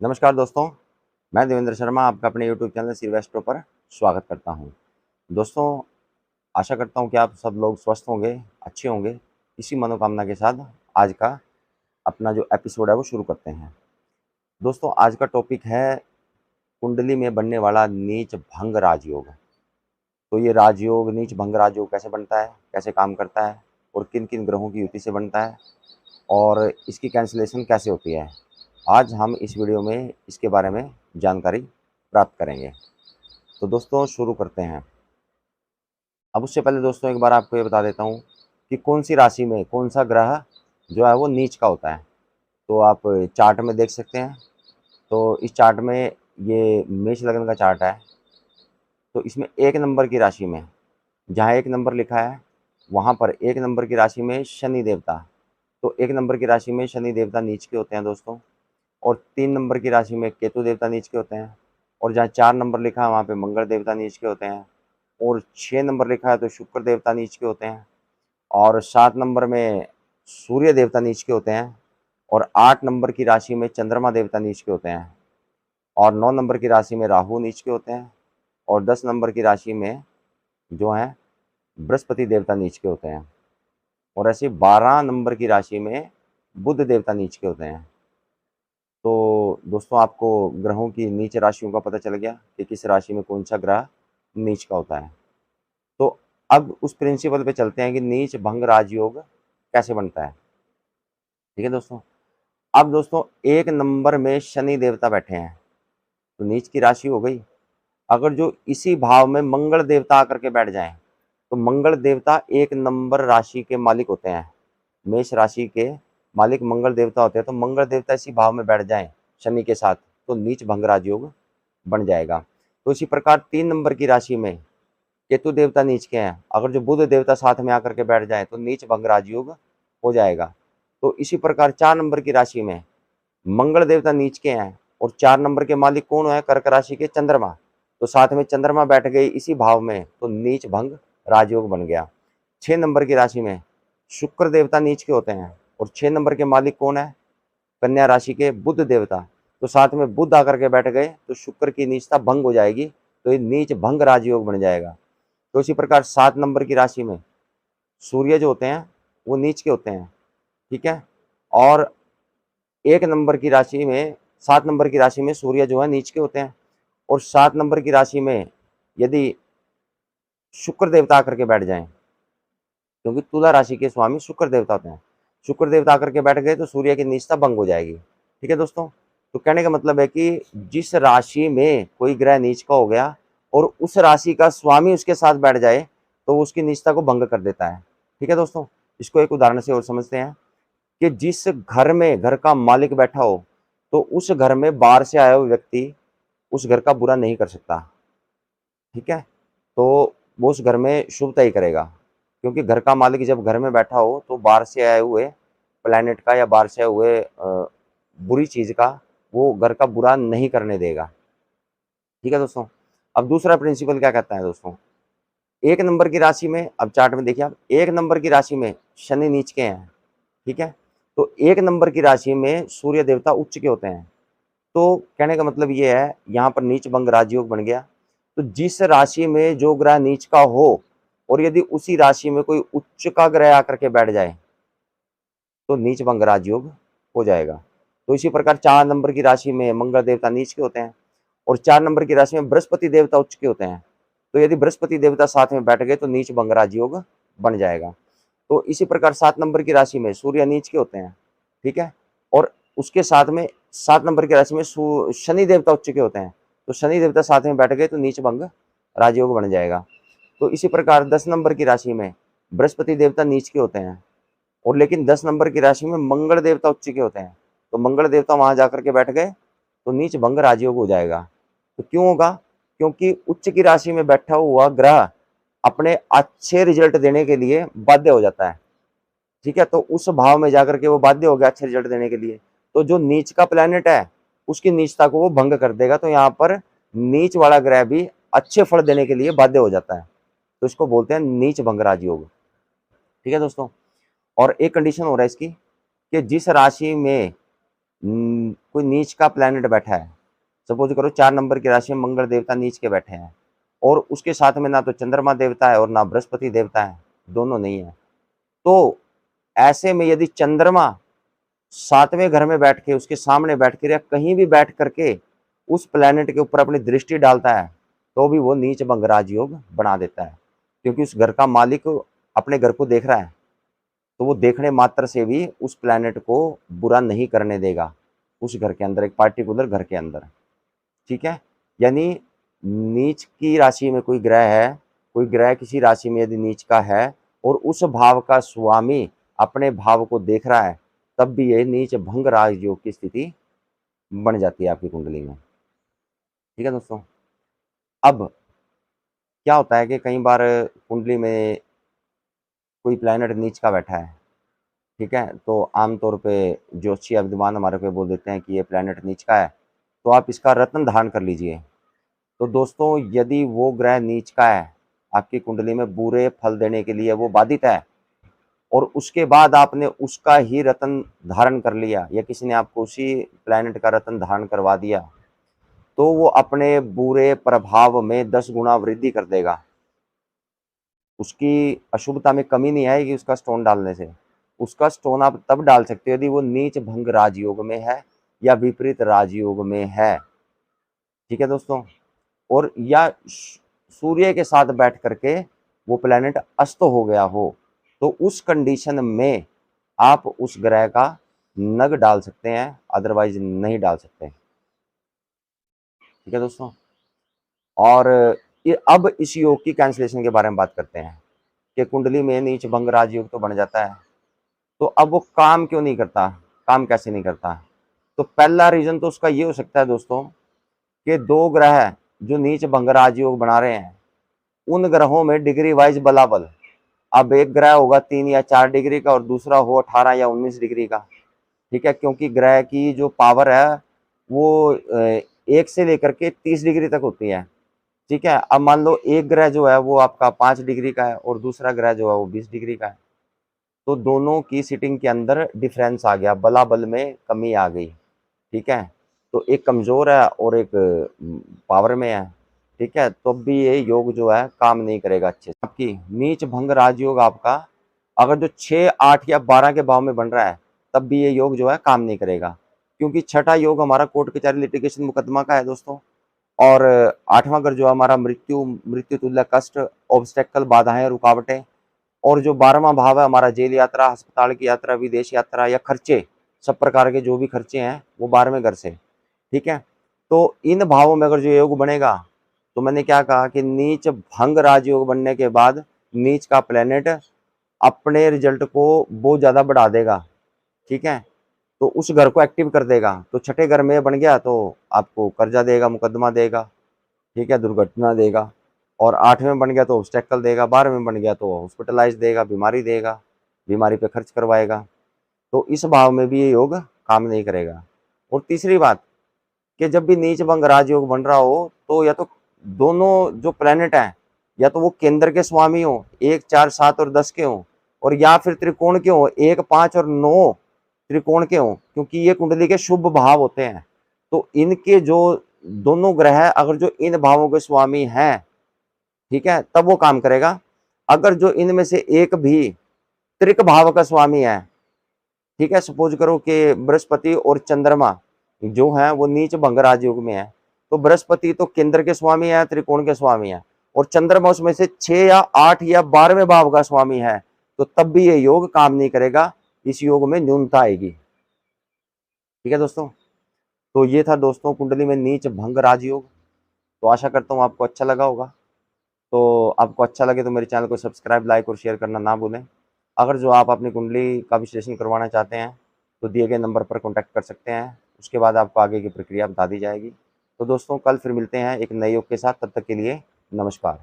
नमस्कार दोस्तों, मैं देवेंद्र शर्मा आपका अपने यूट्यूब चैनल सीवेस्ट्रो पर स्वागत करता हूं। दोस्तों, आशा करता हूं कि आप सब लोग स्वस्थ होंगे, अच्छे होंगे। इसी मनोकामना के साथ आज का अपना जो एपिसोड है वो शुरू करते हैं। दोस्तों, आज का टॉपिक है कुंडली में बनने वाला नीच भंग राजयोग। तो ये राजयोग, नीच भंग राजयोग कैसे बनता है, कैसे काम करता है और किन किन ग्रहों की युति से बनता है और इसकी कैंसिलेशन कैसे होती है, आज हम इस वीडियो में इसके बारे में जानकारी प्राप्त करेंगे। तो दोस्तों, शुरू करते हैं। अब उससे पहले दोस्तों एक बार आपको ये बता देता हूँ कि कौन सी राशि में कौन सा ग्रह जो है वो नीच का होता है। तो आप चार्ट में देख सकते हैं। तो इस चार्ट में ये मेष लग्न का चार्ट है। तो इसमें एक नंबर की राशि में, जहाँ एक नंबर लिखा है वहाँ पर एक नंबर की राशि में शनि देवता। तो एक नंबर की राशि में शनि देवता नीच के होते हैं दोस्तों। और 3 नंबर की राशि में केतु देवता नीच के होते हैं। और जहाँ 4 नंबर लिखा है वहाँ पे मंगल देवता नीच के होते हैं। और 6 नंबर लिखा है तो शुक्र देवता नीच के होते हैं। और 7 नंबर में सूर्य देवता नीच के होते हैं। और 8 नंबर की राशि में चंद्रमा देवता नीच के होते हैं। और 9 नंबर की राशि में राहु नीच के होते हैं। और 10 नंबर की राशि में जो है बृहस्पति देवता नीच के होते हैं। और ऐसे 12 नंबर की राशि में बुध देवता नीच के होते हैं। तो दोस्तों, आपको ग्रहों की नीच राशियों का पता चल गया कि किस राशि में कौन सा ग्रह नीच का होता है। तो अब उस प्रिंसिपल पे चलते हैं कि नीच भंग राजयोग कैसे बनता है। ठीक है दोस्तों। अब दोस्तों, एक नंबर में शनि देवता बैठे हैं तो नीच की राशि हो गई। अगर जो इसी भाव में मंगल देवता आकर के बैठ जाएं तो मंगल देवता एक नंबर राशि के मालिक होते हैं। मेष राशि के मालिक मंगल देवता होते हैं। तो मंगल देवता इसी भाव में बैठ जाएं शनि के साथ तो नीच भंग राजयोग बन जाएगा। तो इसी प्रकार 3 नंबर की राशि में केतु देवता नीच के हैं। अगर जो बुध देवता साथ में आकर के बैठ जाए तो नीच भंग राजयोग हो जाएगा। तो इसी प्रकार 4 नंबर की राशि में मंगल देवता नीच के हैं और 4 नंबर के मालिक कौन है? कर्क राशि के चंद्रमा। तो साथ में चंद्रमा बैठ गए इसी भाव में तो नीच भंग राजयोग बन गया। 6 नंबर की राशि में शुक्र देवता नीच के होते हैं और 6 नंबर के मालिक कौन है? कन्या राशि के बुध देवता। तो साथ में बुध आकर के बैठ गए तो शुक्र की नीचता भंग हो जाएगी। तो ये नीच भंग राजयोग बन जाएगा। तो इसी प्रकार 7 नंबर की राशि में सूर्य जो होते हैं वो नीच के होते हैं। ठीक है। और एक नंबर की राशि में 7 नंबर की राशि में सूर्य जो है नीच के होते हैं। और 7 नंबर की राशि में यदि शुक्र देवता आकर के बैठ जाएं, क्योंकि तुला राशि के स्वामी शुक्र देवता होते हैं, शुक्र देवता आकर के बैठ गए तो सूर्य की नीचता भंग हो जाएगी। ठीक है दोस्तों। तो कहने का मतलब है कि जिस राशि में कोई ग्रह नीच का हो गया और उस राशि का स्वामी उसके साथ बैठ जाए तो उसकी नीचता को भंग कर देता है। ठीक है दोस्तों। इसको एक उदाहरण से और समझते हैं कि जिस घर में घर का मालिक बैठा हो तो उस घर में बाहर से आया हुआ व्यक्ति उस घर का बुरा नहीं कर सकता। ठीक है। तो वो उस घर में शुभता ही करेगा, क्योंकि घर का मालिक जब घर में बैठा हो तो बाहर से आए हुए प्लैनेट का या बाहर से आए हुए बुरी चीज का वो घर का बुरा नहीं करने देगा। ठीक है दोस्तों। अब दूसरा प्रिंसिपल क्या कहता है दोस्तों, एक नंबर की राशि में, अब चार्ट में देखिए आप, एक नंबर की राशि में शनि नीच के हैं। ठीक है। तो एक नंबर की राशि में सूर्य देवता उच्च के होते हैं। तो कहने का मतलब ये है, यहाँ पर नीच भंग राजयोग बन गया। तो जिस राशि में जो ग्रह नीच का हो और यदि उसी राशि में कोई उच्च का ग्रह आकर के बैठ जाए तो नीच भंग राजयोग हो जाएगा। तो इसी प्रकार 4 नंबर की राशि में मंगल देवता नीच के होते हैं और 4 नंबर की राशि में बृहस्पति देवता उच्च के होते हैं। तो यदि बृहस्पति देवता साथ में बैठ गए तो नीच भंग राजयोग बन जाएगा। तो इसी प्रकार 7 नंबर की राशि में सूर्य नीच के होते हैं। ठीक है। और उसके साथ में 7 नंबर की राशि में शनि देवता उच्च के होते हैं। तो शनि देवता साथ में बैठ गए तो नीच भंग राजयोग बन जाएगा। तो इसी प्रकार 10 नंबर की राशि में बृहस्पति देवता नीच के होते हैं और लेकिन 10 नंबर की राशि में मंगल देवता उच्च के होते हैं। तो मंगल देवता वहां जाकर के बैठ गए तो नीच भंग राजयोग हो जाएगा। तो क्यों होगा? क्योंकि उच्च की राशि में बैठा हुआ ग्रह अपने अच्छे रिजल्ट देने के लिए बाध्य हो जाता है। ठीक है। तो उस भाव में जाकर के वो बाध्य हो गया अच्छे रिजल्ट देने के लिए। तो जो नीच का प्लेनेट है उसकी नीचता को वो भंग कर देगा। तो यहाँ पर नीच वाला ग्रह भी अच्छे फल देने के लिए बाध्य हो जाता है। तो इसको बोलते हैं नीच भंग राजयोग। ठीक है दोस्तों। और एक कंडीशन हो रहा है इसकी कि जिस राशि में कोई नीच का प्लैनेट बैठा है, सपोज करो 4 नंबर की राशि में मंगल देवता नीच के बैठे हैं, और उसके साथ में ना तो चंद्रमा देवता है और ना बृहस्पति देवता है, दोनों नहीं है, तो ऐसे में यदि चंद्रमा 7वें घर में बैठ के, उसके सामने बैठ कर या कहीं भी बैठ करके उस प्लैनेट के ऊपर अपनी दृष्टि डालता है, तो भी वो नीच भंग राजयोग बना देता है, क्योंकि उस घर का मालिक अपने घर को देख रहा है, तो वो देखने मात्र से भी उस प्लैनेट को बुरा नहीं करने देगा उस घर के अंदर, एक पार्टिकुलर घर के अंदर। ठीक है, यानी नीच की राशि में कोई ग्रह है, कोई ग्रह किसी राशि में यदि नीच का है और उस भाव का स्वामी अपने भाव को देख रहा है, तब भी ये नीच भंग राजयोग की स्थिति बन जाती है आपकी कुंडली में। ठीक है दोस्तों, अब क्या होता है कि कई बार कुंडली में कोई प्लैनेट नीच का बैठा है, ठीक है, तो आमतौर पे ज्योतिषी या विद्वान हमारे को बोल देते हैं कि ये प्लैनेट नीच का है, तो आप इसका रत्न धारण कर लीजिए। तो दोस्तों, यदि वो ग्रह नीच का है, आपकी कुंडली में बुरे फल देने के लिए वो बाधित है, और उसके बाद आपने उसका ही रत्न धारण कर लिया या किसी ने आपको उसी प्लैनेट का रत्न धारण करवा दिया, तो वो अपने बुरे प्रभाव में 10 गुना वृद्धि कर देगा। उसकी अशुभता में कमी नहीं आएगी उसका स्टोन डालने से। उसका स्टोन आप तब डाल सकते हो यदि वो नीच भंग राजयोग में है या विपरीत राजयोग में है। ठीक है दोस्तों, और या सूर्य के साथ बैठ करके वो प्लैनेट अस्त हो गया हो, तो उस कंडीशन में आप उस ग्रह का नग डाल सकते हैं, अदरवाइज नहीं डाल सकते। ठीक है दोस्तों, और ये अब इस योग की कैंसिलेशन के बारे में बात करते हैं कि कुंडली में नीच भंग राजयोग तो बन जाता है, तो अब वो काम क्यों नहीं करता, काम कैसे नहीं करता। तो पहला रीजन तो उसका ये हो सकता है दोस्तों कि 2 ग्रह जो नीच भंग राजयोग बना रहे हैं, उन ग्रहों में डिग्री वाइज बलाबल, अब एक ग्रह होगा 3 या 4 डिग्री का और दूसरा हो 18 या 19 डिग्री का। ठीक है, क्योंकि ग्रह की जो पावर है वो 1 से लेकर के 30 डिग्री तक होती है। ठीक है, अब मान लो एक ग्रह जो है वो आपका 5 डिग्री का है और दूसरा ग्रह जो है वो 20 डिग्री का है, तो दोनों की सिटिंग के अंदर डिफरेंस आ गया, बलाबल में कमी आ गई। ठीक है, तो एक कमजोर है और एक पावर में है। ठीक है, तो भी ये योग जो है काम नहीं करेगा अच्छे से। आपकी नीच भंग राजयोग आपका अगर जो 6, 8 या 12 के भाव में बन रहा है, तब भी ये योग जो है काम नहीं करेगा, क्योंकि छठा योग हमारा कोर्ट कचहरी लिटिगेशन मुकदमा का है दोस्तों, और 8वां घर जो हमारा मृत्यु, मृत्यु तुल्य कष्ट, ऑब्स्टेकल, बाधाएं, रुकावटें, और जो 12वां भाव है हमारा जेल यात्रा, अस्पताल की यात्रा, विदेश यात्रा या खर्चे, सब प्रकार के जो भी खर्चे हैं वो 12वें घर से। ठीक है, तो इन भावों में अगर जो योग बनेगा, तो मैंने क्या कहा कि नीच भंग राजयोग बनने के बाद नीच का प्लेनेट अपने रिजल्ट को बहुत ज़्यादा बढ़ा देगा। ठीक है, तो उस घर को एक्टिव कर देगा, तो छठे घर में बन गया तो आपको कर्जा देगा, मुकदमा देगा, ठीक है, दुर्घटना देगा, और 8वें में बन गया तो ऑब्स्टेकल देगा, 12वें में बन गया तो हॉस्पिटलाइज देगा, बीमारी देगा, बीमारी पे खर्च करवाएगा, तो इस भाव में भी ये योग काम नहीं करेगा। और तीसरी बात कि जब भी नीच भंग राजयोग बन रहा हो, तो या तो दोनों जो प्लेनेट हैं या तो वो केंद्र के स्वामी हो, 1, 4, 7 और 10 के हों, और या फिर त्रिकोण के हों, 1, 5 और 9 त्रिकोण के हों, क्योंकि ये कुंडली के शुभ भाव होते हैं। तो इनके जो दोनों ग्रह अगर जो इन भावों के स्वामी हैं, ठीक है, तब वो काम करेगा। अगर जो इनमें से एक भी त्रिक भाव का स्वामी है, ठीक है, सपोज करो कि बृहस्पति और चंद्रमा जो है वो नीच भंग राजयोग में है, तो बृहस्पति तो केंद्र के स्वामी है, त्रिकोण के स्वामी है, और चंद्रमा उसमें से 6 या 8 या 12वें भाव का स्वामी है, तो तब भी ये योग काम नहीं करेगा, इस योग में न्यूनता आएगी। ठीक है दोस्तों, तो ये था दोस्तों कुंडली में नीच भंग राजयोग। तो आशा करता हूँ आपको अच्छा लगा होगा। तो आपको अच्छा लगे तो मेरे चैनल को सब्सक्राइब, लाइक और शेयर करना ना भूलें। अगर जो आप अपनी कुंडली का विश्लेषण करवाना चाहते हैं, तो दिए गए नंबर पर कॉन्टैक्ट कर सकते हैं, उसके बाद आपको आगे की प्रक्रिया बता दी जाएगी। तो दोस्तों, कल फिर मिलते हैं एक नए योग के साथ, तब तक के लिए नमस्कार।